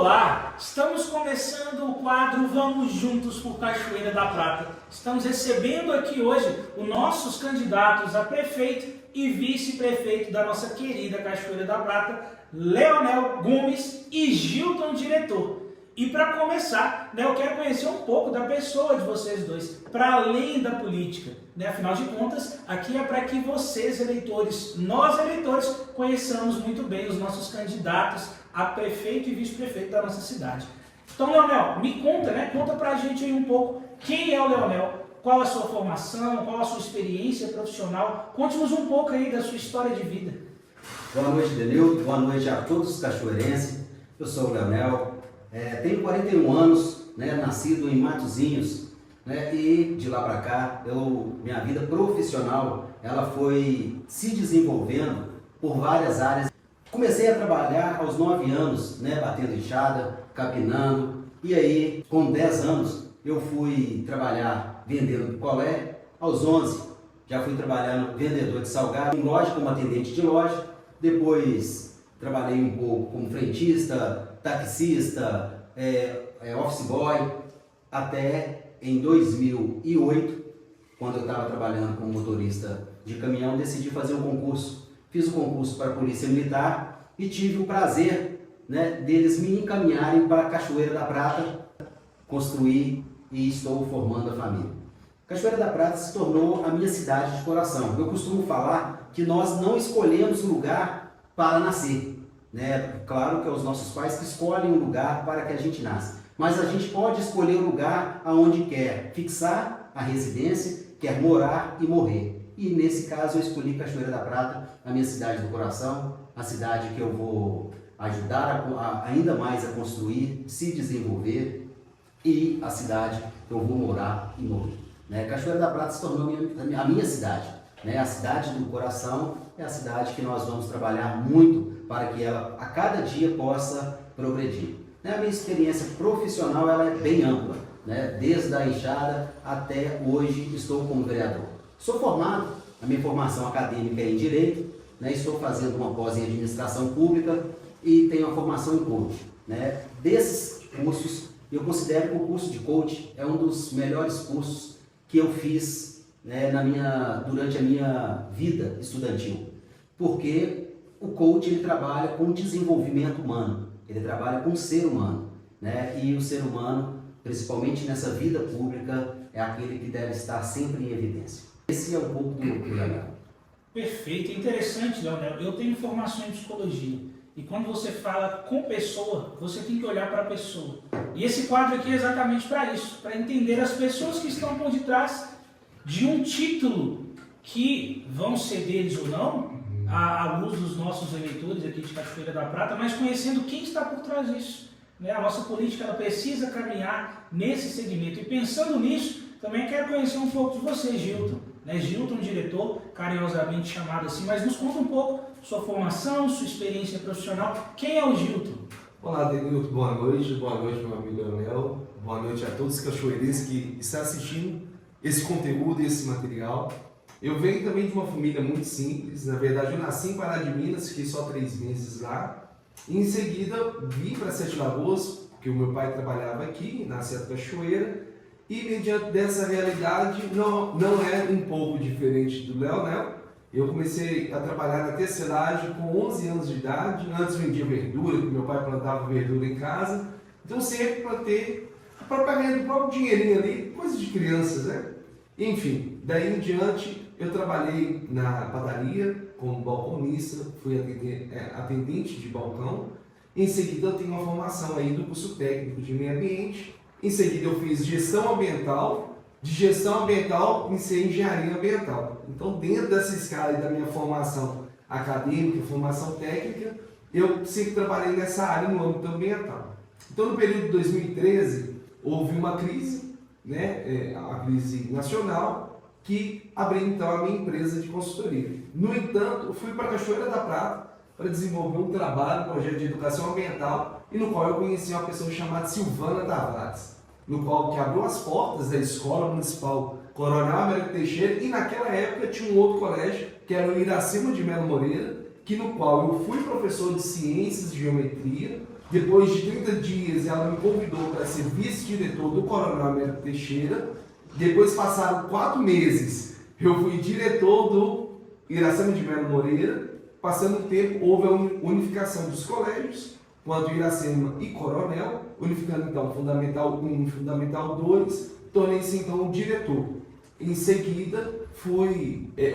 Olá, estamos começando o quadro Vamos Juntos por Cachoeira da Prata. Estamos recebendo aqui hoje os nossos candidatos a prefeito e vice-prefeito da nossa querida Cachoeira da Prata, Leonel Gomes e Gilton Diretor. E para começar, eu quero conhecer um pouco da pessoa de vocês dois, para além da política. Afinal de contas, aqui é para que vocês, eleitores, nós eleitores, conheçamos muito bem os nossos candidatos a prefeito e vice-prefeito da nossa cidade. Então, Leonel, me conta, conta pra gente aí um pouco quem é o Leonel, qual a sua formação, qual a sua experiência profissional. Conte-nos um pouco aí da sua história de vida. Boa noite, Denilton. Boa noite a todos os cachoeirenses. Eu sou o Leonel, tenho 41 anos, nascido em Matozinhos, e de lá para cá, minha vida profissional ela foi se desenvolvendo por várias áreas. Comecei a trabalhar aos 9 anos, batendo enxada, capinando, e aí com 10 anos eu fui trabalhar vendendo picolé. Aos 11 já fui trabalhando vendedor de salgado, em loja como atendente de loja. Depois trabalhei um pouco como frentista, taxista, office boy, até em 2008, quando eu estava trabalhando como motorista de caminhão, decidi fazer um concurso. Fiz o concurso para a Polícia Militar e tive o prazer deles me encaminharem para a Cachoeira da Prata, construir e estou formando a família. Cachoeira da Prata se tornou a minha cidade de coração. Eu costumo falar que nós não escolhemos lugar para nascer. Claro que é os nossos pais que escolhem um lugar para que a gente nasça. Mas a gente pode escolher o lugar aonde quer fixar a residência, quer morar e morrer. E nesse caso eu escolhi Cachoeira da Prata, a minha cidade do coração, a cidade que eu vou ajudar ainda mais a construir, se desenvolver, e a cidade que eu vou morar e morrer. Cachoeira da Prata se tornou a minha cidade. A cidade do coração é a cidade que nós vamos trabalhar muito para que ela a cada dia possa progredir. A minha experiência profissional ela é bem ampla, desde a enxada até hoje estou como vereador. Sou formado, a minha formação acadêmica é em Direito, estou fazendo uma pós em Administração Pública e tenho uma formação em Coaching. Desses cursos, eu considero que o curso de Coaching é um dos melhores cursos que eu fiz durante a minha vida estudantil. Porque o Coaching ele trabalha com desenvolvimento humano, ele trabalha com o ser humano. E o ser humano, principalmente nessa vida pública, é aquele que deve estar sempre em evidência. Esse é um pouco do Leonel. Perfeito, é interessante, Leonel. Eu tenho formação em psicologia. E quando você fala com pessoa, você tem que olhar para a pessoa. E esse quadro aqui é exatamente para isso, para entender as pessoas que estão por detrás de um título que vão ser deles ou não, à luz dos nossos eleitores aqui de Cachoeira da Prata, mas conhecendo quem está por trás disso. A nossa política ela precisa caminhar nesse segmento. E pensando nisso, também quero conhecer um pouco de você, Gilton. Gilton, diretor, carinhosamente chamado assim, mas nos conta um pouco sua formação, sua experiência profissional. Quem é o Gilton? Olá, Denilton, boa noite meu amigo Leonel, boa noite a todos os cachoeirenses que estão assistindo esse conteúdo e esse material. Eu venho também de uma família muito simples, na verdade eu nasci em Pará de Minas, fiquei só 3 meses lá, e em seguida vim para Sete Lagoas, porque o meu pai trabalhava aqui, na Seta Cachoeira, e mediante dessa realidade, não é um pouco diferente do Leonel. Eu comecei a trabalhar na tecelagem com 11 anos de idade. Antes vendia verdura, porque meu pai plantava verdura em casa. Então sempre plantei a própria renda, o próprio dinheirinho ali, coisa de crianças, Enfim, daí em diante eu trabalhei na padaria como balconista, fui atendente de balcão. Em seguida eu tenho uma formação aí do curso técnico de meio ambiente. Em seguida eu fiz gestão ambiental, de gestão ambiental iniciei engenharia ambiental. Então dentro dessa escala da minha formação acadêmica, formação técnica, eu sempre trabalhei nessa área no âmbito ambiental. Então no período de 2013 houve uma crise, a crise nacional, que abriu então a minha empresa de consultoria. No entanto, eu fui para a Cachoeira da Prata para desenvolver um trabalho, um projeto de educação ambiental, e no qual eu conheci uma pessoa chamada Silvana Tavares, no qual que abriu as portas da Escola Municipal Coronel Américo Teixeira, e naquela época tinha um outro colégio, que era o Iracema de Melo Moreira, no qual eu fui professor de ciências de geometria, Depois de 30 dias, ela me convidou para ser vice-diretor do Coronel Américo Teixeira. Depois passaram 4 meses, eu fui diretor do Iracema de Melo Moreira. Passando o tempo, houve a unificação dos colégios, quanto Iracema e Coronel, unificando então Fundamental 1 e Fundamental 2, tornei-se então o diretor. Em seguida,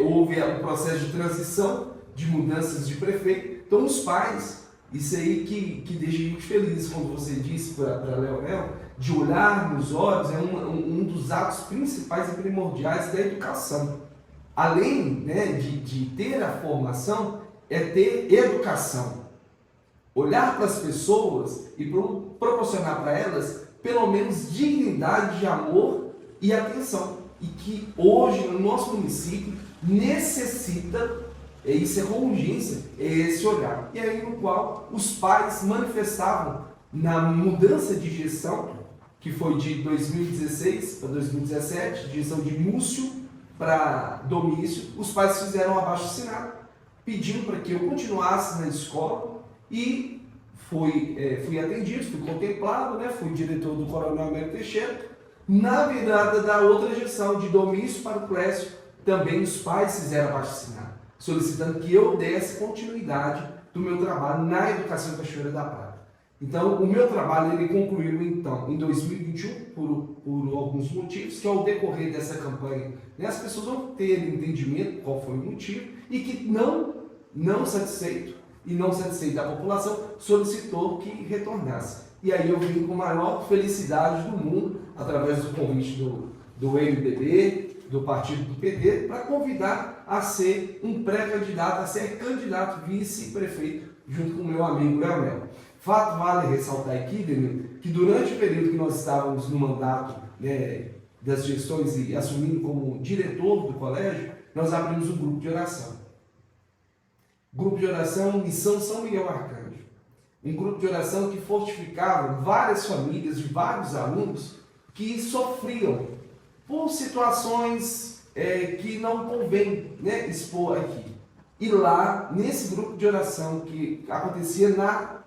houve um processo de transição, de mudanças de prefeito. Então os pais, isso aí que deixa a gente feliz, quando você disse para Leonel, de olhar nos olhos, é um dos atos principais e primordiais da educação. Além, né, de ter a formação, é ter educação. Olhar para as pessoas e proporcionar para elas, pelo menos, dignidade de amor e atenção. E que hoje, no nosso município, necessita, isso é com urgência, é esse olhar. E aí, no qual os pais manifestavam na mudança de gestão, que foi de 2016 para 2017, gestão de Múcio para Domício, os pais fizeram um abaixo-assinado, pedindo para que eu continuasse na escola e fui atendido, fui contemplado, né? Fui diretor do Coronel Américo Teixeira. Na virada da outra gestão, de Domício para o Clécio, também os pais fizeram abaixo-assinado, solicitando que eu desse continuidade do meu trabalho na educação em Cachoeira da Prata. Então, o meu trabalho ele concluiu então em 2021 por alguns motivos, que ao decorrer dessa campanha, né, as pessoas vão ter entendimento qual foi o motivo e que não satisfeito da população, solicitou que retornasse. E aí eu vim com a maior felicidade do mundo, através do convite do MDB, do partido do PT, para convidar a ser um pré-candidato, a ser candidato vice-prefeito, junto com o meu amigo Leonel. Fato vale ressaltar aqui, Danilo, que durante o período que nós estávamos no mandato, né, das gestões e assumindo como diretor do colégio, nós abrimos um grupo de oração. Grupo de oração Missão São Miguel Arcanjo. Um grupo de oração que fortificava várias famílias de vários alunos que sofriam por situações que não convém, né, expor aqui. E lá, nesse grupo de oração que acontecia na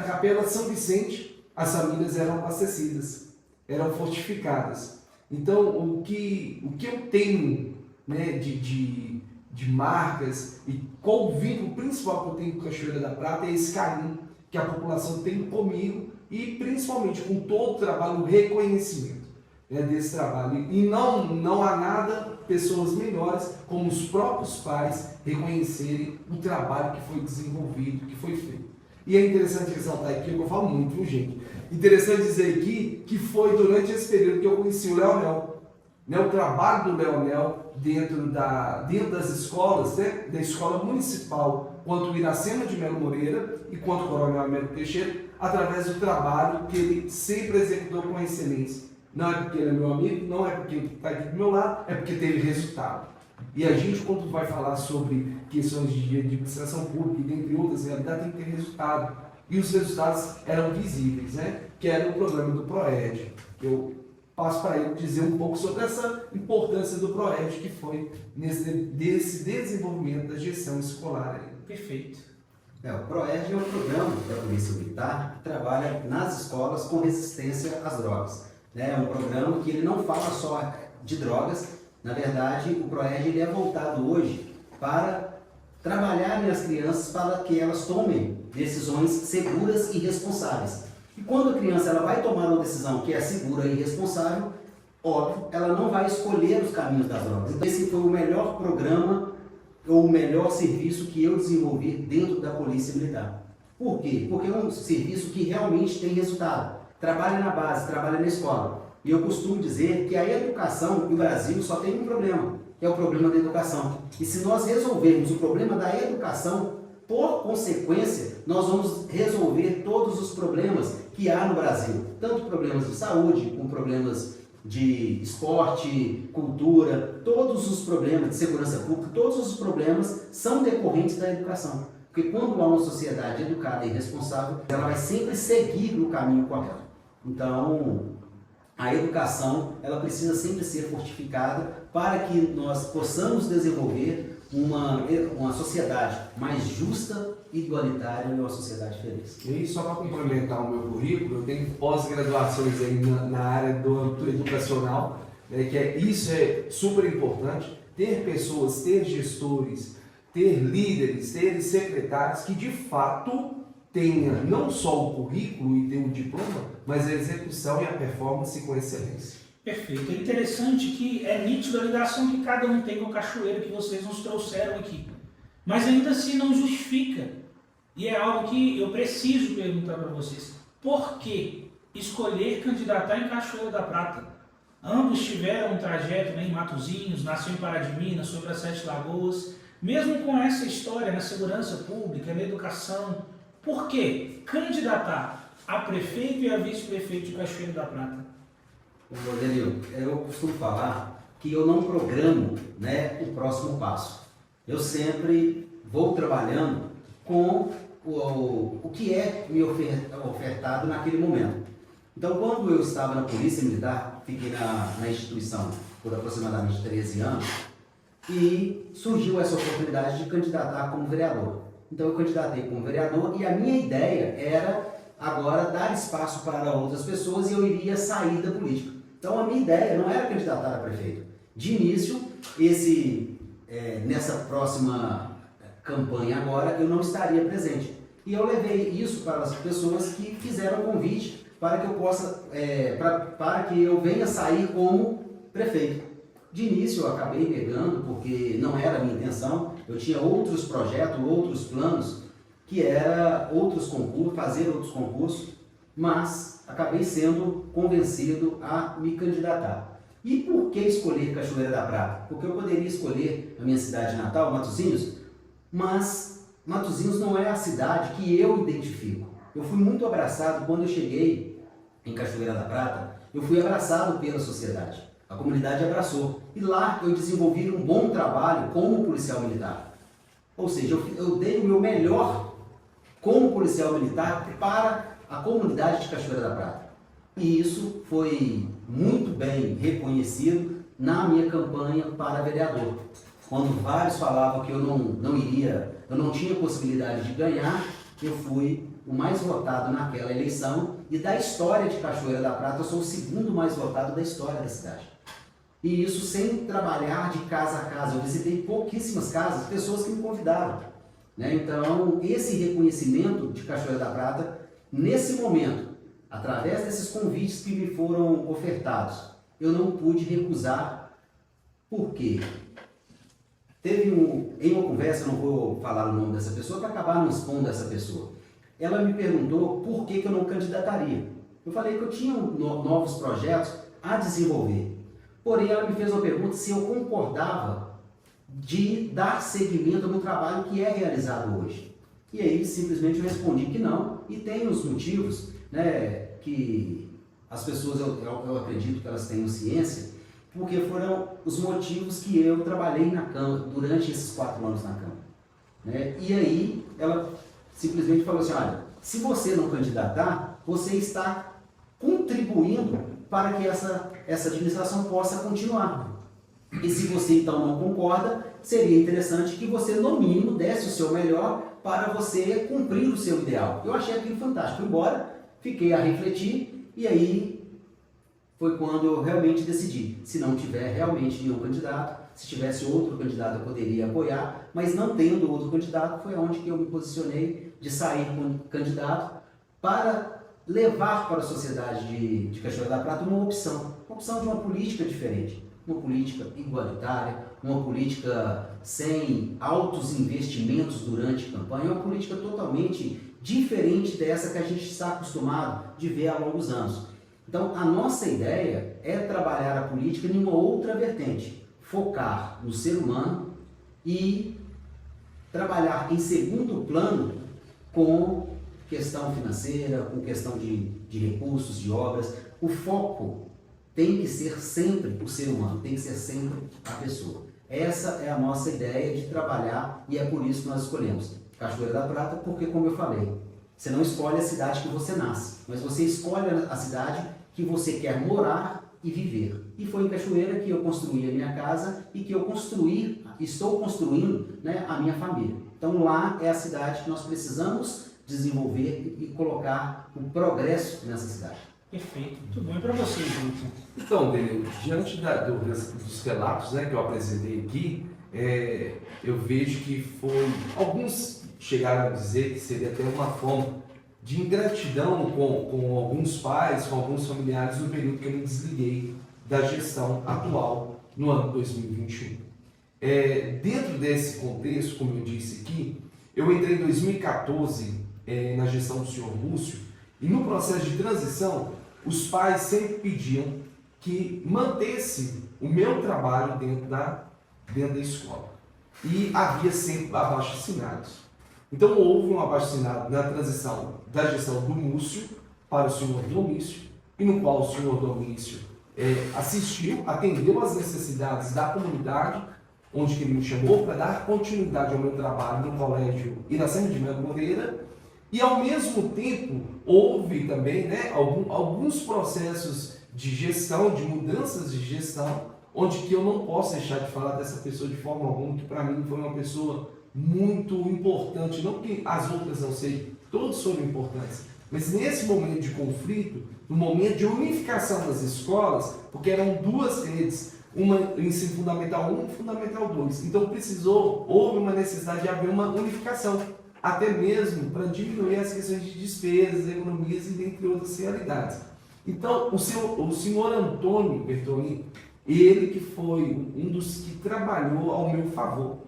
Capela São Vicente, as famílias eram abastecidas, eram fortificadas. Então, o que eu tenho, né, de marcas e qual o vínculo principal que eu tenho com Cachoeira da Prata é esse carinho que a população tem comigo e principalmente com todo o trabalho, o reconhecimento, né, desse trabalho. E não há nada, pessoas melhores, como os próprios pais reconhecerem o trabalho que foi desenvolvido, que foi feito. E é interessante ressaltar aqui, eu falo muito, viu, gente? Interessante dizer aqui que foi durante esse período que eu conheci o Leonel. Né, o trabalho do Leonel dentro das escolas, né, da escola municipal, quanto o Iracema de Melo Moreira e quanto o Coronel Américo Teixeira, através do trabalho que ele sempre executou com excelência. Não é porque ele é meu amigo, não é porque está aqui do meu lado, é porque teve resultado. E a gente, quando vai falar sobre questões de administração pública e dentre outras realidades, tem que ter resultado. E os resultados eram visíveis, né? Que era o programa do PROED. Eu passo para ele dizer um pouco sobre essa importância do PROED que foi desse desenvolvimento da gestão escolar aí. Perfeito. O PROED é um programa da Polícia Militar que trabalha nas escolas com resistência às drogas. É um programa que ele não fala só de drogas, na verdade o PROED ele é voltado hoje para trabalhar nas crianças para que elas tomem decisões seguras e responsáveis. E quando a criança ela vai tomar uma decisão que é segura e responsável, óbvio, ela não vai escolher os caminhos das drogas. Então esse foi o melhor programa ou o melhor serviço que eu desenvolvi dentro da Polícia Militar. Por quê? Porque é um serviço que realmente tem resultado. Trabalha na base, trabalha na escola. E eu costumo dizer que a educação no Brasil só tem um problema, que é o problema da educação. E se nós resolvermos o problema da educação, por consequência, nós vamos resolver todos os problemas que há no Brasil. Tanto problemas de saúde, como problemas de esporte, cultura, todos os problemas de segurança pública, todos os problemas são decorrentes da educação. Porque quando há uma sociedade educada e responsável, ela vai sempre seguir no caminho correto. Então, a educação, ela precisa sempre ser fortificada para que nós possamos desenvolver uma sociedade mais justa, igualitária e uma sociedade feliz. E só para complementar o meu currículo, eu tenho pós-graduações aí na área do âmbito educacional, né, isso é super importante, ter pessoas, ter gestores, ter líderes, ter secretários que de fato tenha não só o currículo e tenha um diploma, mas a execução e a performance com excelência. Perfeito. É interessante que é nítida a ligação que cada um tem com o Cachoeira que vocês nos trouxeram aqui. Mas ainda assim não justifica. E é algo que eu preciso perguntar para vocês. Por que escolher candidatar em Cachoeira da Prata? Ambos tiveram um trajeto, né, em Matosinhos, nasceu em Pará de Minas, foi para Sete Lagoas. Mesmo com essa história na segurança pública, na educação, por que candidatar a prefeito e a vice-prefeito de Cachoeira da Prata? Danilo, eu costumo falar que eu não programo, né, o próximo passo. Eu sempre vou trabalhando com o que é me ofertado naquele momento. Então, quando eu estava na Polícia Militar, fiquei na instituição por aproximadamente 13 anos, e surgiu essa oportunidade de candidatar como vereador. Então, eu candidatei como vereador e a minha ideia era agora dar espaço para outras pessoas e eu iria sair da política. Então, a minha ideia não era candidatar a prefeito. De início, nessa próxima campanha agora, eu não estaria presente. E eu levei isso para as pessoas que fizeram o convite para que eu possa, para que eu venha sair como prefeito. De início, eu acabei pegando, porque não era a minha intenção. Eu tinha outros projetos, outros planos, que era fazer outros concursos, mas acabei sendo convencido a me candidatar. E por que escolher Cachoeira da Prata? Porque eu poderia escolher a minha cidade natal, Matosinhos, mas Matosinhos não é a cidade que eu identifico. Eu fui muito abraçado quando eu cheguei em Cachoeira da Prata, eu fui abraçado pela sociedade. A comunidade abraçou. E lá eu desenvolvi um bom trabalho como policial militar. Ou seja, eu dei o meu melhor como policial militar para a comunidade de Cachoeira da Prata. E isso foi muito bem reconhecido na minha campanha para vereador. Quando vários falavam que eu não tinha possibilidade de ganhar, eu fui o mais votado naquela eleição. E da história de Cachoeira da Prata, eu sou o segundo mais votado da história da cidade. E isso sem trabalhar de casa a casa. Eu visitei pouquíssimas casas, pessoas que me convidaram, né? Então, esse reconhecimento de Cachoeira da Prata, nesse momento, através desses convites que me foram ofertados, eu não pude recusar. Por quê? Em uma conversa, não vou falar o nome dessa pessoa para acabar não expondo essa pessoa. Ela me perguntou por que eu não candidataria. Eu falei que eu tinha novos projetos a desenvolver. Porém, ela me fez uma pergunta se eu concordava de dar seguimento ao meu trabalho que é realizado hoje. E aí, simplesmente, eu respondi que não. E tem os motivos, né, que as pessoas, eu acredito que elas tenham ciência, porque foram os motivos que eu trabalhei na Câmara durante esses 4 anos na Câmara, né? E aí, ela simplesmente falou assim, olha, se você não candidatar, você está contribuindo para que essa administração possa continuar. E se você então não concorda, seria interessante que você, no mínimo, desse o seu melhor para você cumprir o seu ideal. Eu achei aquilo fantástico. Fui embora, fiquei a refletir e aí foi quando eu realmente decidi. Se não tiver realmente nenhum candidato, se tivesse outro candidato eu poderia apoiar, mas não tendo outro candidato, foi onde que eu me posicionei de sair como candidato para levar para a sociedade de Cachoeira da Prata uma opção de uma política diferente, uma política igualitária, uma política sem altos investimentos durante a campanha, uma política totalmente diferente dessa que a gente está acostumado de ver há longos anos. Então, a nossa ideia é trabalhar a política em uma outra vertente, focar no ser humano e trabalhar em segundo plano com questão financeira, com questão de recursos, de obras. O foco tem que ser sempre o ser humano, tem que ser sempre a pessoa. Essa é a nossa ideia de trabalhar e é por isso que nós escolhemos Cachoeira da Prata, porque, como eu falei, você não escolhe a cidade que você nasce, mas você escolhe a cidade que você quer morar e viver. E foi em Cachoeira que eu construí a minha casa e que eu estou construindo, né, a minha família. Então lá é a cidade que nós precisamos desenvolver e colocar o progresso nessa cidade. Perfeito. Muito bom. E para você, Júlio? Então, Daniel, diante dos relatos, né, que eu apresentei aqui, eu vejo que alguns chegaram a dizer que seria até uma forma de ingratidão com alguns pais, com alguns familiares no período que eu me desliguei da gestão atual no ano 2021. Dentro desse contexto, como eu disse aqui, eu entrei em 2014 na gestão do senhor Lúcio, e no processo de transição, os pais sempre pediam que mantesse o meu trabalho dentro da escola. E havia sempre abaixo-assinados. Então houve um abaixo-assinado na transição da gestão do Múcio para o senhor Domício, e no qual o senhor Domício assistiu, atendeu às necessidades da comunidade, onde ele me chamou para dar continuidade ao meu trabalho no Colégio Iracema de Melo Moreira, e ao mesmo tempo houve também, né, alguns processos de gestão, de mudanças de gestão, onde que eu não posso deixar de falar dessa pessoa de forma alguma, que para mim foi uma pessoa muito importante, não que as outras não sejam, todos foram importantes, mas nesse momento de conflito, no momento de unificação das escolas, porque eram duas redes, uma ensino fundamental 1 e fundamental 2, então houve uma necessidade de haver uma unificação, até mesmo para diminuir as questões de despesas, economias e dentre outras realidades. Então, o senhor Antônio Bertolini, ele que foi um dos que trabalhou ao meu favor,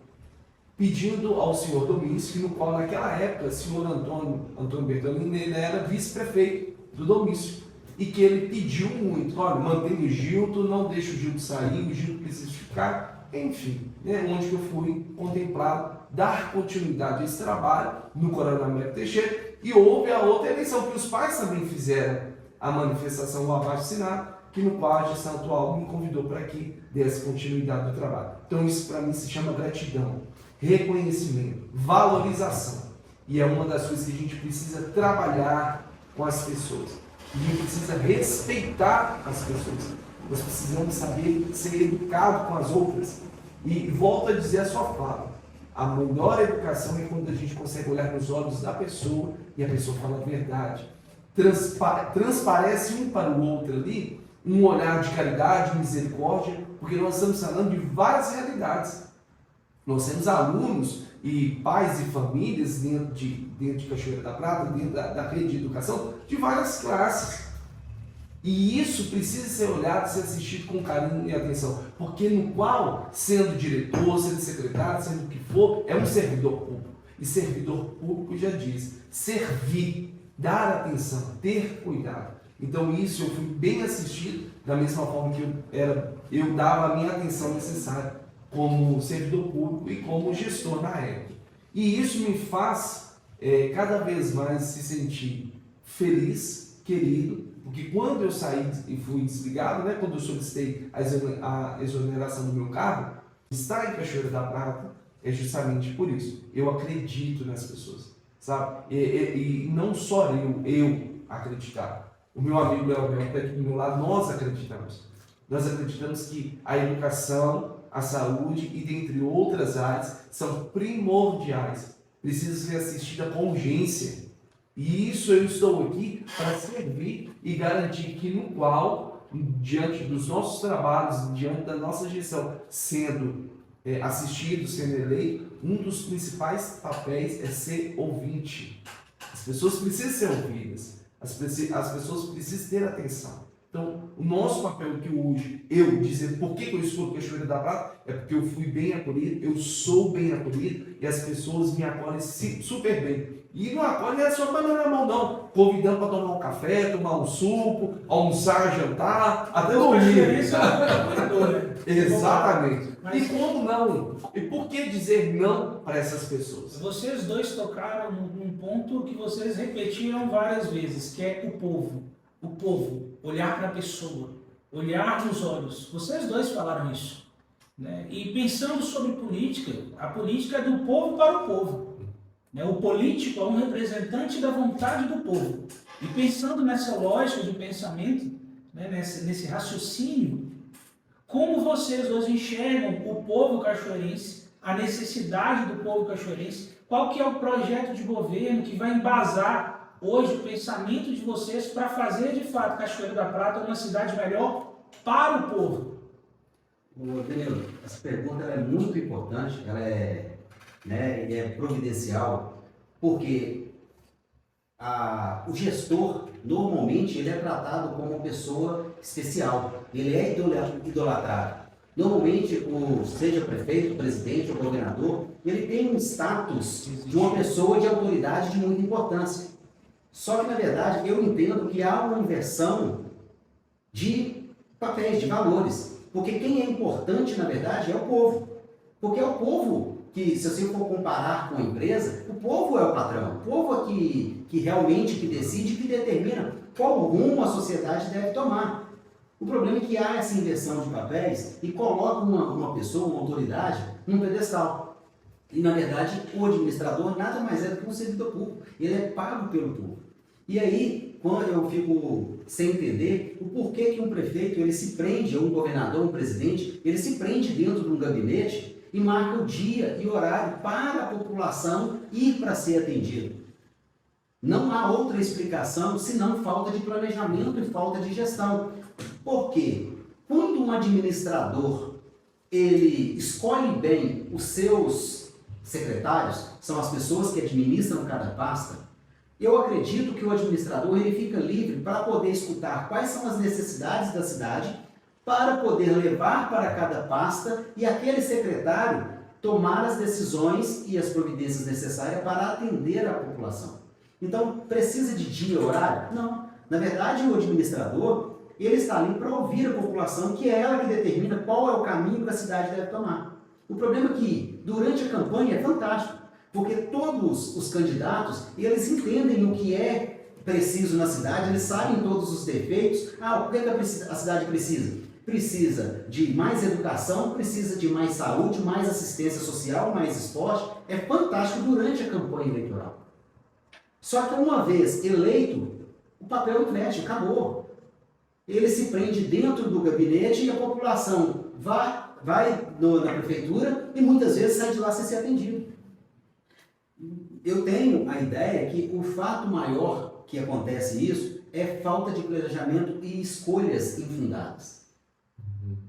pedindo ao senhor Domício, no qual naquela época o senhor Antônio Bertolini, ele era vice-prefeito do Domício, e que ele pediu muito, olha, mantenha o Gilto, não deixe o Gilto sair, o Gilto precisa ficar, enfim, né, onde eu fui contemplado dar continuidade a esse trabalho no Coronel Américo Teixeira, e houve a outra eleição, que os pais também fizeram a manifestação do abaixo-assinado, que no qual a gestão atual me convidou para que desse continuidade do trabalho. Então isso para mim se chama gratidão, reconhecimento, valorização, e é uma das coisas que a gente precisa trabalhar com as pessoas. A gente precisa respeitar as pessoas. Nós precisamos saber ser educado com as outras. E volto a dizer a sua fala. A melhor educação é quando a gente consegue olhar nos olhos da pessoa e a pessoa fala a verdade. Transparece um para o outro ali um olhar de caridade, misericórdia, porque nós estamos falando de várias realidades. Nós temos alunos e pais e famílias dentro de Cachoeira da Prata, dentro da rede de educação, de várias classes. E isso precisa ser olhado, ser assistido com carinho e atenção, porque no qual, sendo diretor, sendo secretário, sendo o que for, é um servidor público. E servidor público já diz, servir, dar atenção, ter cuidado. Então isso eu fui bem assistido, da mesma forma que eu dava a minha atenção necessária como servidor público e como gestor na época. E isso me faz cada vez mais se sentir feliz, querido, porque quando eu saí e fui desligado, né, quando eu solicitei a exoneração do meu cargo, estar em Cachoeira da Prata é justamente por isso. Eu acredito nas pessoas, sabe? E não só eu acreditar. O meu amigo Leonel que está aqui do meu lado, nós acreditamos. Nós acreditamos que a educação, a saúde e dentre outras áreas são primordiais. Precisa ser assistida com urgência. E isso eu estou aqui para servir e garantir que no qual, diante dos nossos trabalhos, diante da nossa gestão, sendo assistido, sendo eleito, um dos principais papéis é ser ouvinte. As pessoas precisam ser ouvidas. As pessoas precisam ter atenção. Então, o nosso papel aqui hoje, eu dizer por que eu estou Cachoeira da Prata, é porque eu fui bem acolhido, eu sou bem acolhido e as pessoas me acolhem super bem. E não acolhem só banana na mão, não. Convidando para tomar um café, tomar um suco, almoçar, jantar, até dormir. Exatamente. Mas... E como não? E por que dizer não para essas pessoas? Vocês dois tocaram num ponto que vocês repetiram várias vezes, que é o povo. O povo, olhar para a pessoa, olhar nos olhos. Vocês dois falaram isso. Né? E pensando sobre política, a política é do povo para o povo. Né? O político é um representante da vontade do povo. E pensando nessa lógica de pensamento, né, nesse raciocínio, como vocês hoje enxergam o povo cachoeirense, a necessidade do povo cachoeirense, qual que é o projeto de governo que vai embasar hoje o pensamento de vocês para fazer de fato Cachoeira da Prata uma cidade melhor para o povo? Danilo, essa pergunta ela é muito importante, ela é, né, é providencial, porque o gestor, normalmente, ele é tratado como uma pessoa especial, ele é idolatrado. Normalmente, seja prefeito, presidente ou governador, ele tem um status de uma pessoa de autoridade de muita importância. Só que, na verdade, eu entendo que há uma inversão de papéis, de valores. Porque quem é importante, na verdade, é o povo. Porque é o povo que, se você for comparar com a empresa, o povo é o patrão. O povo é que realmente que decide, que determina qual rumo a sociedade deve tomar. O problema é que há essa inversão de papéis e coloca uma pessoa, uma autoridade, num pedestal. E, na verdade, o administrador nada mais é do que um servidor público. Ele é pago pelo povo. E aí, quando eu fico sem entender o porquê que um prefeito ele se prende, ou um governador, um presidente, ele se prende dentro de um gabinete e marca o dia e horário para a população ir para ser atendido. Não há outra explicação senão falta de planejamento e falta de gestão. Por quê? Quando um administrador ele escolhe bem os seus secretários, são as pessoas que administram cada pasta, eu acredito que o administrador ele fica livre para poder escutar quais são as necessidades da cidade, para poder levar para cada pasta e aquele secretário tomar as decisões e as providências necessárias para atender a população. Então, precisa de dia e horário? Não. Na verdade, o administrador ele está ali para ouvir a população, que é ela que determina qual é o caminho que a cidade deve tomar. O problema é que, durante a campanha, é fantástico. Porque todos os candidatos, eles entendem o que é preciso na cidade, eles sabem todos os defeitos. O que a cidade precisa? Precisa de mais educação, precisa de mais saúde, mais assistência social, mais esporte. É fantástico durante a campanha eleitoral. Só que uma vez eleito, o papel inverte, acabou. Ele se prende dentro do gabinete e a população vai na prefeitura e muitas vezes sai de lá sem ser atendido. Eu tenho a ideia que o fato maior que acontece isso é falta de planejamento e escolhas infundadas.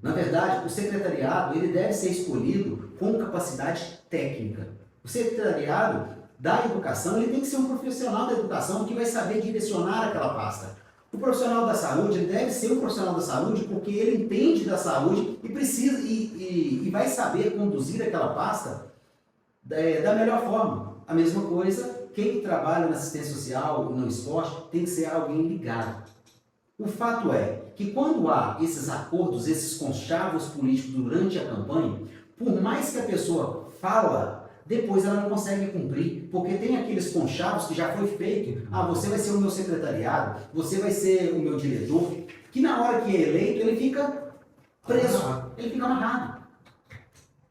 Na verdade, o secretariado ele deve ser escolhido com capacidade técnica. O secretariado da educação ele tem que ser um profissional da educação que vai saber direcionar aquela pasta. O profissional da saúde ele deve ser um profissional da saúde porque ele entende da saúde e precisa e vai saber conduzir aquela pasta da melhor forma. A mesma coisa, quem trabalha na assistência social ou no esporte tem que ser alguém ligado. O fato é que quando há esses acordos, esses conchavos políticos durante a campanha, por mais que a pessoa fala, depois ela não consegue cumprir, porque tem aqueles conchavos que já foi feito. Você vai ser o meu secretariado, você vai ser o meu diretor, que na hora que é eleito ele fica preso, ele fica amarrado.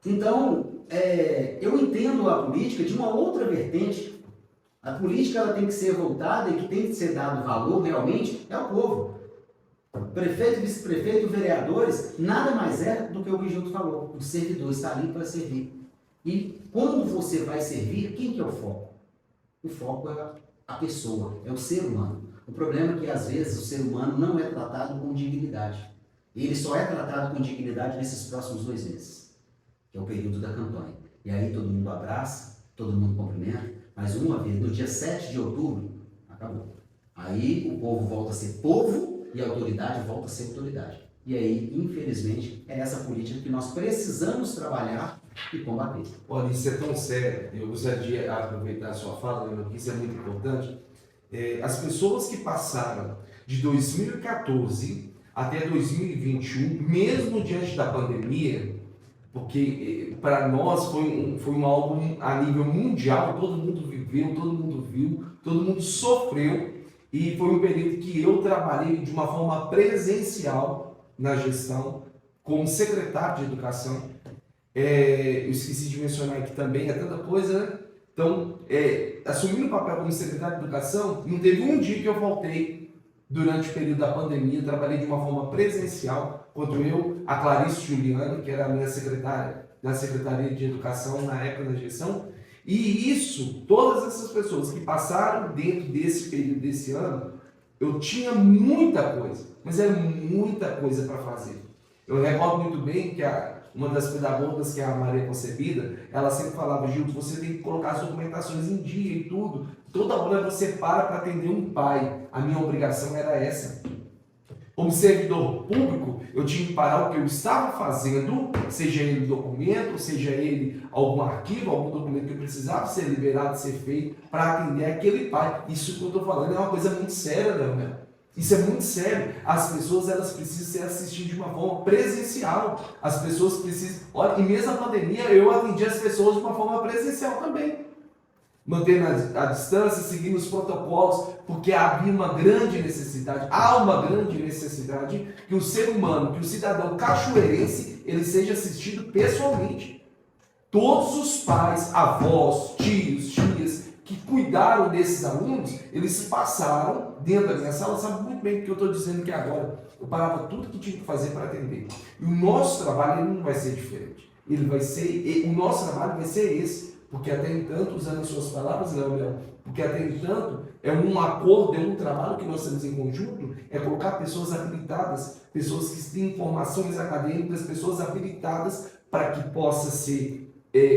Então, eu entendo a política de uma outra vertente. A política ela tem que ser voltada e que tem que ser dado valor realmente é ao povo. Prefeito, vice-prefeito, vereadores, nada mais é do que o que o Gildo falou. O servidor está ali para servir. E quando você vai servir, quem que é o foco? O foco é a pessoa, é o ser humano. O problema é que às vezes o ser humano não é tratado com dignidade. Ele só é tratado com dignidade nesses próximos 2 meses, que é o período da campanha. E aí todo mundo abraça, todo mundo cumprimenta, mas uma vez, no dia 7 de outubro, acabou. Aí o povo volta a ser povo e a autoridade volta a ser autoridade. E aí, infelizmente, é essa política que nós precisamos trabalhar e combater. Olha, isso é tão sério. Eu gostaria de aproveitar a sua fala, porque isso é muito importante. As pessoas que passaram de 2014 até 2021, mesmo diante da pandemia, porque para nós foi um algo a nível mundial, todo mundo viveu, todo mundo viu, todo mundo sofreu, e foi um período que eu trabalhei de uma forma presencial na gestão, como secretário de educação. Eu esqueci de mencionar aqui também, é tanta coisa, né? Então, assumindo o papel como secretário de educação, não teve um dia que eu faltei Durante o período da pandemia, trabalhei de uma forma presencial, quanto eu, a Clarice Juliano, que era a minha secretária da Secretaria de Educação na época da gestão, e isso, todas essas pessoas que passaram dentro desse período desse ano, eu tinha muita coisa, mas era muita coisa para fazer. Eu recordo muito bem que uma das pedagogas, que é a Maria Concebida, ela sempre falava: Gildo, você tem que colocar as documentações em dia e tudo. Toda hora você para atender um pai. A minha obrigação era essa. Como servidor público, eu tinha que parar o que eu estava fazendo, seja ele documento, seja ele algum arquivo, algum documento que precisava ser liberado, ser feito, para atender aquele pai. Isso que eu estou falando é uma coisa muito séria, Leonel. Isso é muito sério. As pessoas, elas precisam ser assistidas de uma forma presencial. As pessoas precisam... Olha, e mesmo na pandemia, eu atendi as pessoas de uma forma presencial também. Mantendo a distância, seguindo os protocolos, porque havia uma grande necessidade, há uma grande necessidade que o ser humano, que o cidadão cachoeirense, ele seja assistido pessoalmente. Todos os pais, avós, tios, tias, que cuidaram desses alunos, eles passaram dentro da minha sala, sabe muito bem o que eu estou dizendo aqui agora. Eu parava tudo que tinha que fazer para atender. E o nosso trabalho, ele não vai ser diferente. O nosso trabalho vai ser esse. Porque até entanto, usando as suas palavras, Leonel, porque até entanto é um acordo, é um trabalho que nós temos em conjunto, é colocar pessoas habilitadas, pessoas que têm formações acadêmicas, pessoas habilitadas para que possa ser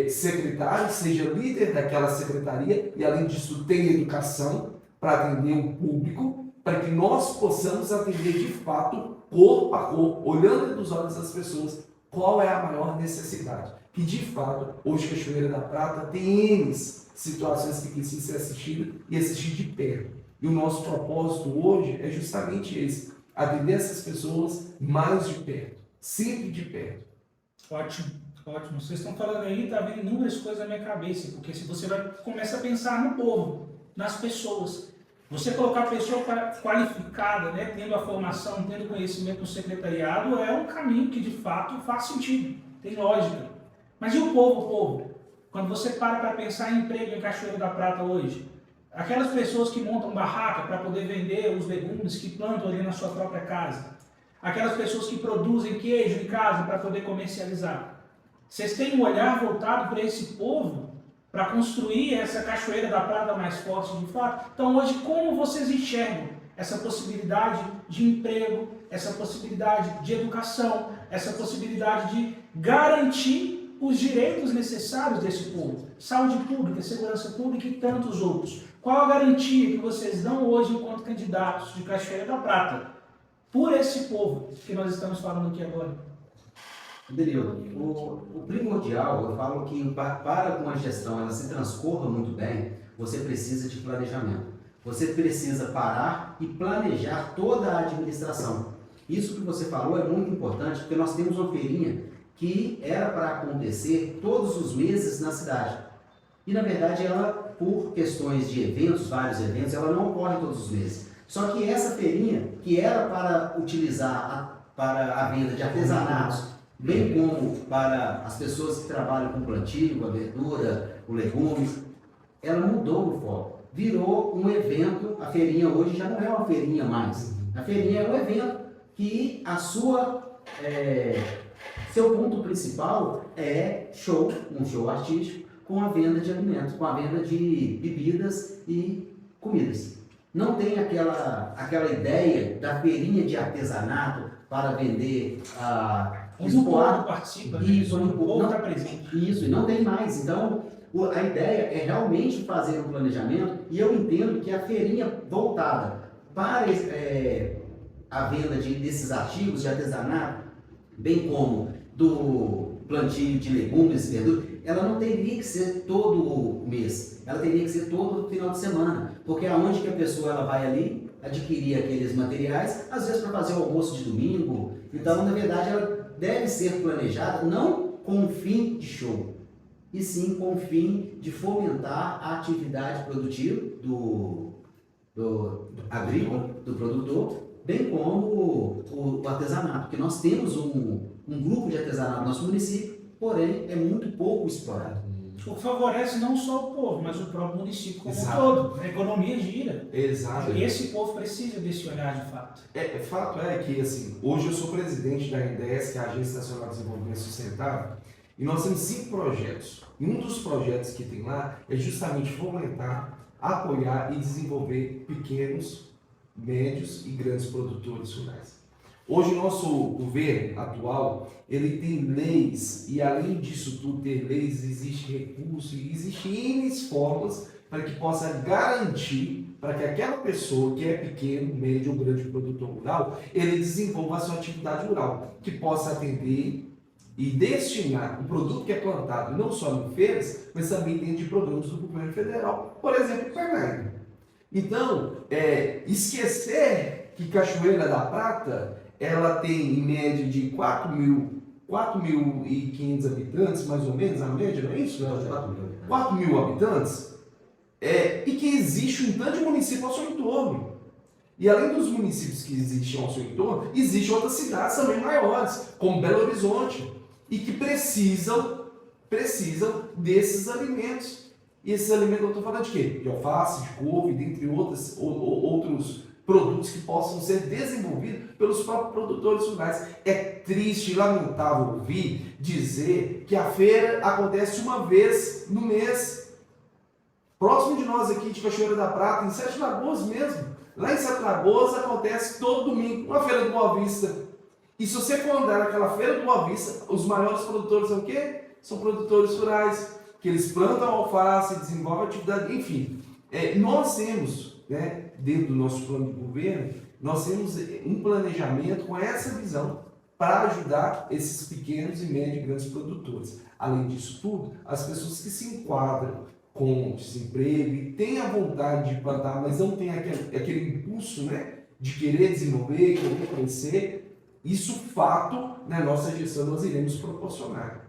secretário, seja líder daquela secretaria e além disso tenha educação para atender o público, para que nós possamos atender de fato, corpo a corpo, olhando nos olhos das pessoas, qual é a maior necessidade. Que de fato, hoje Cachoeira da Prata tem N situações que precisam ser assistidas e assistir de perto. E o nosso propósito hoje é justamente esse, atender essas pessoas mais de perto, sempre de perto. Ótimo, ótimo. Vocês estão falando aí, tá vendo inúmeras coisas na minha cabeça, porque se você começa a pensar no povo, nas pessoas, você colocar a pessoa qualificada, né, tendo a formação, tendo conhecimento no secretariado, é um caminho que de fato faz sentido, tem lógica. Mas e o povo? Quando você para pensar em emprego em Cachoeira da Prata hoje, aquelas pessoas que montam barraca para poder vender os legumes que plantam ali na sua própria casa, aquelas pessoas que produzem queijo em casa para poder comercializar, vocês têm um olhar voltado para esse povo, para construir essa Cachoeira da Prata mais forte de fato? Então hoje, como vocês enxergam essa possibilidade de emprego, essa possibilidade de educação, essa possibilidade de garantir os direitos necessários desse povo, saúde pública, segurança pública e tantos outros? Qual a garantia que vocês dão hoje enquanto candidatos de Cachoeira da Prata por esse povo que nós estamos falando aqui agora? Denildo, o primordial, eu falo que para uma gestão ela se transcorra muito bem, você precisa de planejamento. Você precisa parar e planejar toda a administração. Isso que você falou é muito importante, porque nós temos uma feirinha que era para acontecer todos os meses na cidade. E na verdade ela, por questões de eventos, vários eventos, ela não ocorre todos os meses. Só que essa feirinha, que era para utilizar para a venda de artesanatos, bem como para as pessoas que trabalham com plantio, com a verdura, o legume, ela mudou o foco. Virou um evento, a feirinha hoje já não é uma feirinha mais. A feirinha é um evento que seu ponto principal é um show artístico com a venda de alimentos, com a venda de bebidas e comidas. Não tem aquela ideia da feirinha de artesanato para vender onde o povo participa, isso, onde o povo está presente. Isso, e não tem mais. Então, a ideia é realmente fazer um planejamento, e eu entendo que a feirinha voltada para a venda desses artigos de artesanato, bem como do plantio de legumes e verduras, ela não teria que ser todo mês, ela teria que ser todo final de semana, porque aonde que a pessoa ela vai ali adquirir aqueles materiais, às vezes para fazer o almoço de domingo. Então, na verdade, ela deve ser planejada não com o fim de show, e sim com o fim de fomentar a atividade produtiva do agrícola, do produtor, bem como o artesanato, porque nós temos um grupo de artesanato no nosso município, porém é muito pouco explorado. O que favorece não só o povo, mas o próprio município como Exato. um todo. A economia gira. Exato. E esse povo precisa desse olhar de fato. Fato é que, assim, hoje eu sou presidente da ANDES, que é a Agência Nacional de Desenvolvimento Sustentável, e nós temos 5 projetos. E um dos projetos que tem lá é justamente fomentar, apoiar e desenvolver pequenos, médios e grandes produtores rurais. Hoje o nosso governo atual, ele tem leis, e além disso tudo, ter leis, existe recurso, e existe N formas para que possa garantir para que aquela pessoa que é pequeno, médio ou grande produtor rural, ele desenvolva a sua atividade rural, que possa atender e destinar o produto que é plantado não só em feiras, mas também dentro de programas do governo federal, por exemplo, o PENAG. Então, esquecer que Cachoeira da Prata, ela tem em média de 4.500 habitantes, mais ou menos, a média, não é isso? 4.000 habitantes, e que existe um tanto de município ao seu entorno. E além dos municípios que existem ao seu entorno, existem outras cidades também maiores, como Belo Horizonte, e que precisam desses alimentos. E esses alimentos eu estou falando de quê? De alface, de couve, dentre outros produtos que possam ser desenvolvidos pelos próprios produtores rurais. É triste e lamentável ouvir dizer que a feira acontece uma vez no mês. Próximo de nós aqui de Cachoeira da Prata, em Sete Lagoas mesmo. Lá em Sete Lagoas acontece todo domingo, uma feira do Boa Vista. E se você for andar naquela feira do Boa Vista, os maiores produtores são o quê? São produtores rurais, que eles plantam alface, desenvolvem atividade, enfim. Nós temos, né, dentro do nosso plano de governo, nós temos um planejamento com essa visão para ajudar esses pequenos e médios e grandes produtores. Além disso tudo, as pessoas que se enquadram com desemprego e têm a vontade de plantar, mas não tem aquele impulso, né, de querer desenvolver, querer crescer, isso fato na nossa gestão nós iremos proporcionar.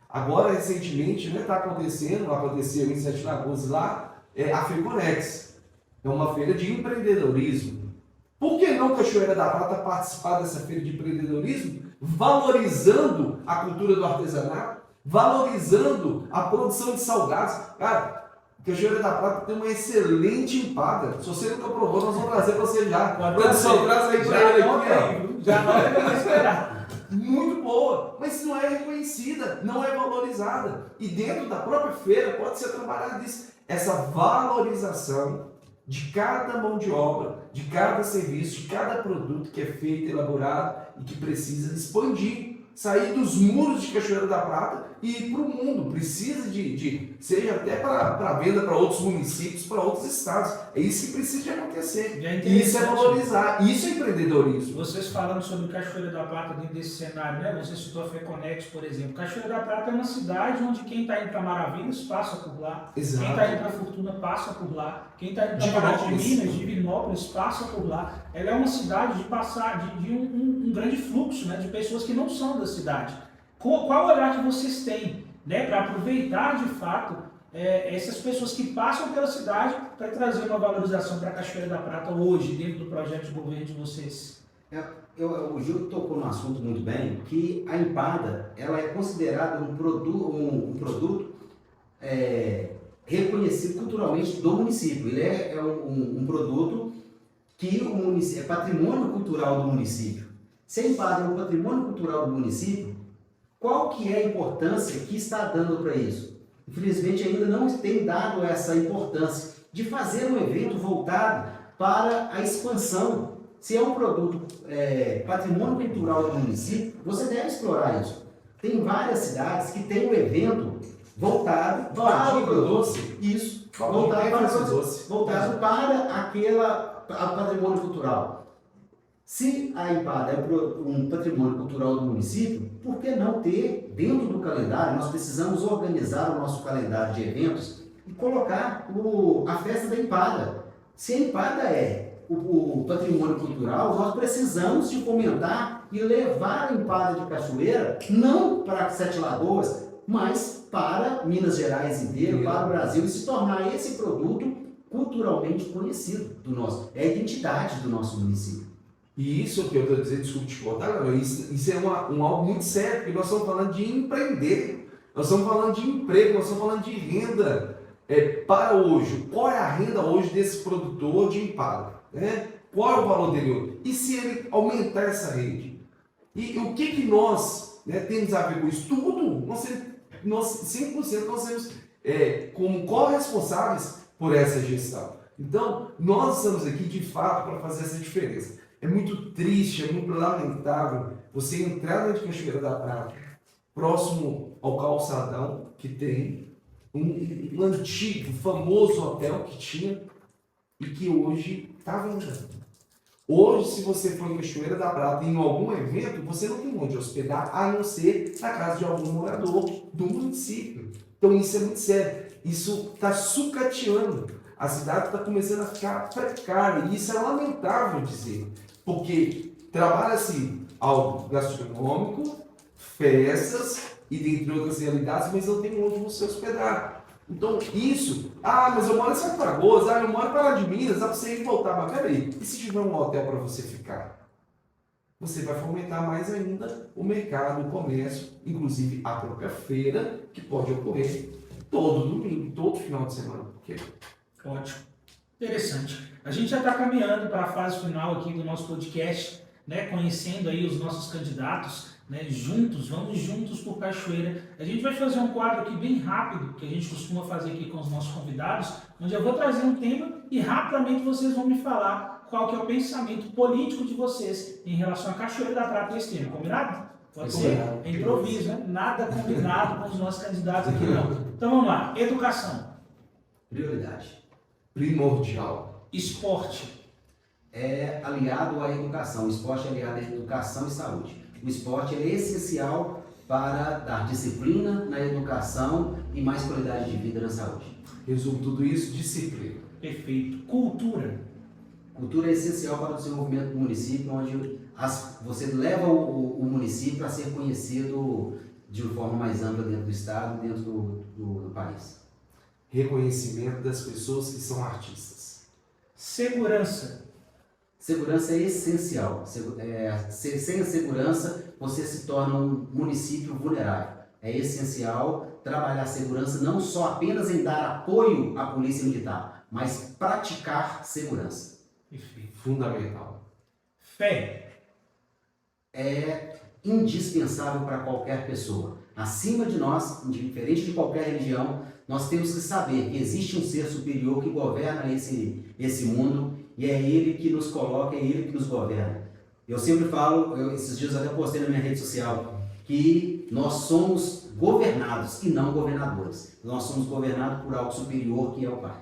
Agora, recentemente, né, aconteceu em Sete Lagoas lá, a FECONEX. É uma feira de empreendedorismo. Por que não Cachoeira da Prata participar dessa feira de empreendedorismo, valorizando a cultura do artesanato, valorizando a produção de salgados? Cara, Cachoeira da Prata tem uma excelente empada. Se você nunca provou, nós vamos trazer para você já. Produção, traz aí para ele aqui, ó. Já não é para esperar. Muito boa, mas não é reconhecida, não é valorizada. E dentro da própria feira pode ser trabalhado isso. Essa valorização de cada mão de obra, de cada serviço, de cada produto que é feito, elaborado e que precisa expandir, sair dos muros de Cachoeira da Prata e ir para o mundo. Precisa seja até para venda para outros municípios, para outros estados. É isso que precisa de acontecer. E isso é valorizar, isso é empreendedorismo. Vocês falando sobre Cachoeira da Prata dentro desse cenário, né? Você citou a FECONEX, por exemplo. Cachoeira da Prata é uma cidade onde quem está indo para Maravilhas passa por lá. Exato. Quem está indo para Fortuna passa por lá. Quem está indo para Pará de Minas, Divinópolis, passa por lá. Ela é uma cidade de um grande fluxo, né, de pessoas que não são da cidade. Qual olhar que vocês têm, né, para aproveitar de fato essas pessoas que passam pela cidade para trazer uma valorização para a Cachoeira da Prata hoje, dentro do projeto de governo de vocês? O Gil tocou no assunto muito bem, que a empada ela é considerada um produto reconhecido culturalmente do município. Ele é um produto que o município, é patrimônio cultural do município. Se a empada é um patrimônio cultural do município, qual que é a importância que está dando para isso? Infelizmente ainda não tem dado essa importância de fazer um evento voltado para a expansão. Se é um produto patrimônio cultural do município, você deve explorar isso. Tem várias cidades que têm um evento voltado para o produto. Isso, voltado para aquele patrimônio cultural. Se a empada é um patrimônio cultural do município, por que não ter dentro do calendário? Nós precisamos organizar o nosso calendário de eventos e colocar a festa da empada. Se a empada é o patrimônio cultural, nós precisamos de fomentar e levar a empada de Cachoeira não para Sete Lagoas, mas para Minas Gerais inteiro, para o Brasil, e se tornar esse produto culturalmente conhecido do nosso. É a identidade do nosso município. E isso que eu estou dizendo, desculpe te cortar, isso é algo muito sério, porque nós estamos falando de empreender. Nós estamos falando de emprego, nós estamos falando de renda para hoje. Qual é a renda hoje desse produtor de empada? Né? Qual é o valor dele hoje? E se ele aumentar essa rede? E o que nós, né, temos a ver com isso? Tudo. Nós 100% nós temos como corresponsáveis por essa gestão. Então, nós estamos aqui de fato para fazer essa diferença. É muito triste, é muito lamentável você entrar na Cachoeira da Prata, próximo ao calçadão, que tem um antigo, famoso hotel que tinha e que hoje está vendendo. Hoje, se você for em Cachoeira da Prata em algum evento, você não tem onde hospedar, a não ser na casa de algum morador do município. Então isso é muito sério. Isso está sucateando. A cidade está começando a ficar precária. E isso é lamentável dizer. Porque trabalha-se algo gastronômico, festas e dentre outras realidades, mas não tem onde você hospedar. Então isso, mas eu moro em Santa Lagoas, eu moro em Pará de Minas, dá para você ir e voltar, mas peraí, e se tiver um hotel para você ficar? Você vai fomentar mais ainda o mercado, o comércio, inclusive a própria feira, que pode ocorrer todo domingo, todo final de semana. Ótimo. Interessante. A gente já está caminhando para a fase final aqui do nosso podcast, né, conhecendo aí os nossos candidatos, né, vamos juntos por Cachoeira. A gente vai fazer um quadro aqui bem rápido, que a gente costuma fazer aqui com os nossos convidados, onde eu vou trazer um tema e rapidamente vocês vão me falar qual que é o pensamento político de vocês em relação à Cachoeira da Prata e esse tema. Combinado? Pode ser? É improviso, né? Nada combinado com os nossos candidatos aqui não. Então vamos lá. Educação. Prioridade. Primordial. Esporte. É aliado à educação. O esporte é aliado à educação e saúde. O esporte é essencial para dar disciplina na educação e mais qualidade de vida na saúde. Resumo tudo isso, disciplina. Perfeito. Cultura. Cultura é essencial para o desenvolvimento do município, onde você leva o município a ser conhecido de uma forma mais ampla dentro do estado e dentro do país. Reconhecimento das pessoas que são artistas. Segurança. Segurança é essencial. Sem a segurança, você se torna um município vulnerável. É essencial trabalhar a segurança não só apenas em dar apoio à polícia militar, mas praticar segurança. Perfeito. Fundamental. Fé. É indispensável para qualquer pessoa. Acima de nós, diferente de qualquer religião, nós temos que saber que existe um ser superior que governa esse mundo e é ele que nos coloca, é ele que nos governa. Eu sempre falo, esses dias até postei na minha rede social, que nós somos governados e não governadores. Nós somos governados por algo superior que é o Pai.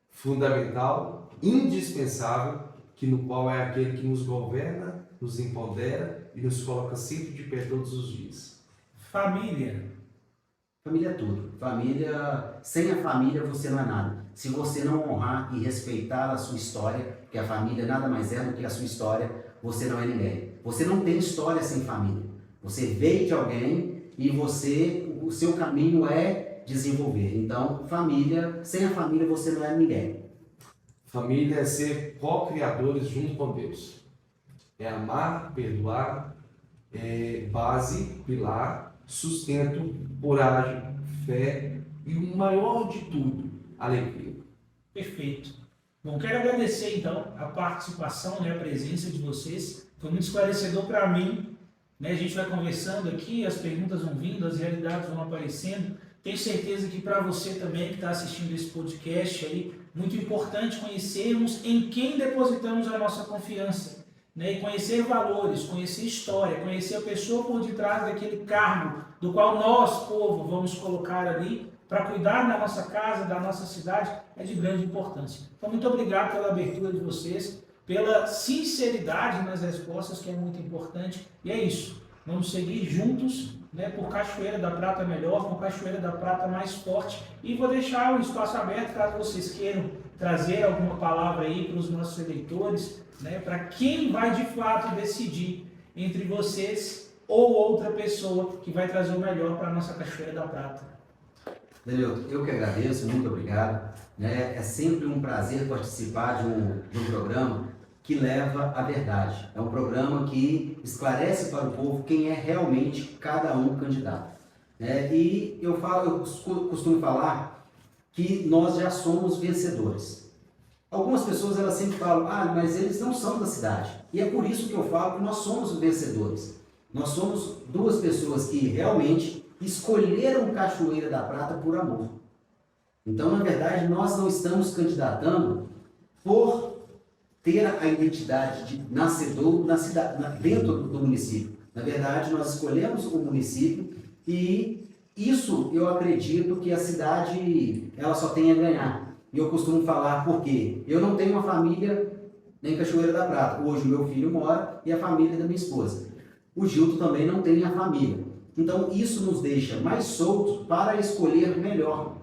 Fundamental, indispensável, que no qual é aquele que nos governa, nos empodera e nos coloca sempre de pé todos os dias. Família. Família é tudo. Sem a família você não é nada. Se você não honrar e respeitar a sua história, porque a família nada mais é do que a sua história, você não é ninguém. Você não tem história sem família. Você veio de alguém e o seu caminho é desenvolver. Então, sem a família você não é ninguém. Família é ser co-criadores junto com Deus. É amar, perdoar, é base, pilar, sustento, coragem, fé e o maior de tudo, alegria. Perfeito. Bom, quero agradecer então a participação, a presença de vocês. Foi muito esclarecedor para mim. A gente vai conversando aqui, as perguntas vão vindo, as realidades vão aparecendo. Tenho certeza que para você também que está assistindo esse podcast aí, muito importante conhecermos em quem depositamos a nossa confiança. E conhecer valores, conhecer história, conhecer a pessoa por detrás daquele cargo do qual nós, povo, vamos colocar ali para cuidar da nossa casa, da nossa cidade, é de grande importância. Então, muito obrigado pela abertura de vocês, pela sinceridade nas respostas, que é muito importante. E é isso, vamos seguir juntos, por Cachoeira da Prata melhor, por Cachoeira da Prata mais forte. E vou deixar o espaço aberto caso vocês queiram trazer alguma palavra aí para os nossos eleitores, para quem vai de fato decidir entre vocês ou outra pessoa que vai trazer o melhor para a nossa Cachoeira da Prata. Daniel, eu que agradeço, muito obrigado. É sempre um prazer participar de um programa que leva a verdade. É um programa que esclarece para o povo quem é realmente cada um candidato. E eu costumo falar que nós já somos vencedores. Algumas pessoas elas sempre falam, mas eles não são da cidade. E é por isso que eu falo que nós somos vencedores. Nós somos duas pessoas que realmente escolheram Cachoeira da Prata por amor. Então, na verdade, nós não estamos candidatando por ter a identidade de nascedor na cidade, dentro do município. Na verdade, nós escolhemos o município e isso eu acredito que a cidade ela só tem a ganhar. E eu costumo falar porque eu não tenho uma família em Cachoeira da Prata. Hoje o meu filho mora e a família da minha esposa. O Gilton também não tem a família. Então isso nos deixa mais soltos para escolher melhor.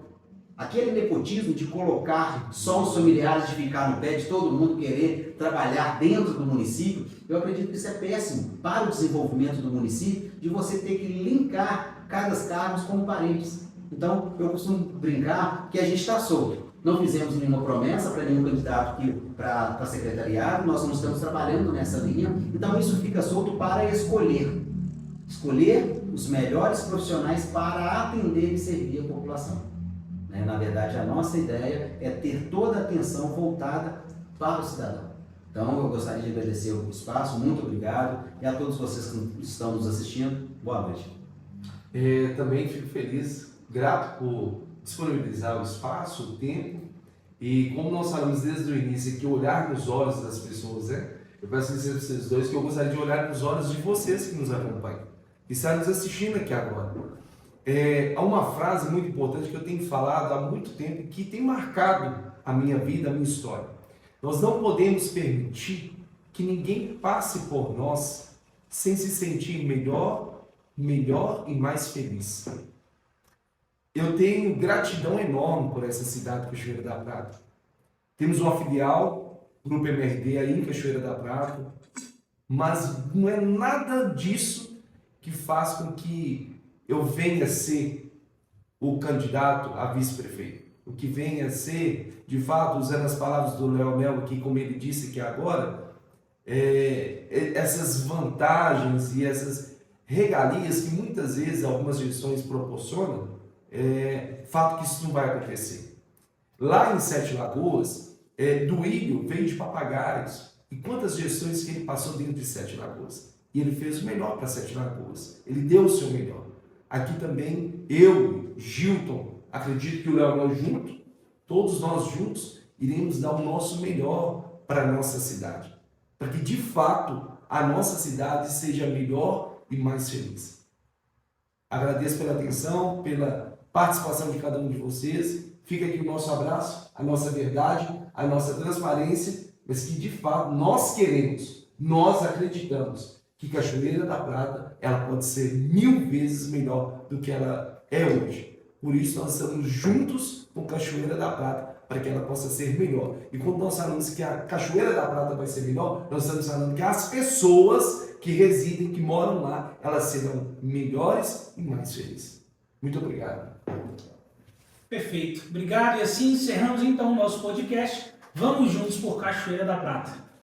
Aquele nepotismo de colocar só os familiares, de ficar no pé, de todo mundo querer trabalhar dentro do município, eu acredito que isso é péssimo para o desenvolvimento do município, de você ter que linkar cada cargos como parentes. Então, eu costumo brincar que a gente está solto. Não fizemos nenhuma promessa para nenhum candidato para secretariado, nós não estamos trabalhando nessa linha, então isso fica solto para escolher os melhores profissionais para atender e servir a população. Na verdade, a nossa ideia é ter toda a atenção voltada para o cidadão. Então, eu gostaria de agradecer o espaço, muito obrigado, e a todos vocês que estão nos assistindo, boa noite. Também fico feliz, grato por disponibilizar o espaço, o tempo, e como nós falamos desde o início, que olhar nos olhos das pessoas, eu peço dizer para vocês dois que eu gostaria de olhar nos olhos de vocês que nos acompanham, que estão nos assistindo aqui agora. Há uma frase muito importante que eu tenho falado há muito tempo e que tem marcado a minha vida, a minha história. Nós não podemos permitir que ninguém passe por nós sem se sentir melhor e mais feliz. Eu tenho gratidão enorme por essa cidade, Cachoeira da Prata. Temos uma filial, Grupo MRD, aí em Cachoeira da Prata, mas não é nada disso que faz com que eu venha ser o candidato a vice-prefeito. O que venha ser, de fato, usando as palavras do Leonel aqui, como ele disse aqui agora, essas vantagens e essas regalias que muitas vezes algumas gestões proporcionam, fato que isso não vai acontecer. Lá em Sete Lagoas, Duílio veio de Papagaios. E quantas gestões que ele passou dentro de Sete Lagoas? E ele fez o melhor para Sete Lagoas. Ele deu o seu melhor. Aqui também, eu, Gilton, acredito que o Leonel junto, todos nós juntos, iremos dar o nosso melhor para a nossa cidade. Para que, de fato, a nossa cidade seja melhor e mais feliz. Agradeço pela atenção, pela participação de cada um de vocês. Fica aqui o nosso abraço, a nossa verdade, a nossa transparência, mas que, de fato, nós queremos, nós acreditamos que Cachoeira da Prata ela pode ser 1000 vezes melhor do que ela é hoje. Por isso nós estamos juntos com Cachoeira da Prata para que ela possa ser melhor. E quando nós falamos que a Cachoeira da Prata vai ser melhor, nós estamos falando que as pessoas que residem, que moram lá, elas serão melhores e mais felizes. Muito obrigado. Perfeito. Obrigado. E assim encerramos então o nosso podcast. Vamos juntos por Cachoeira da Prata.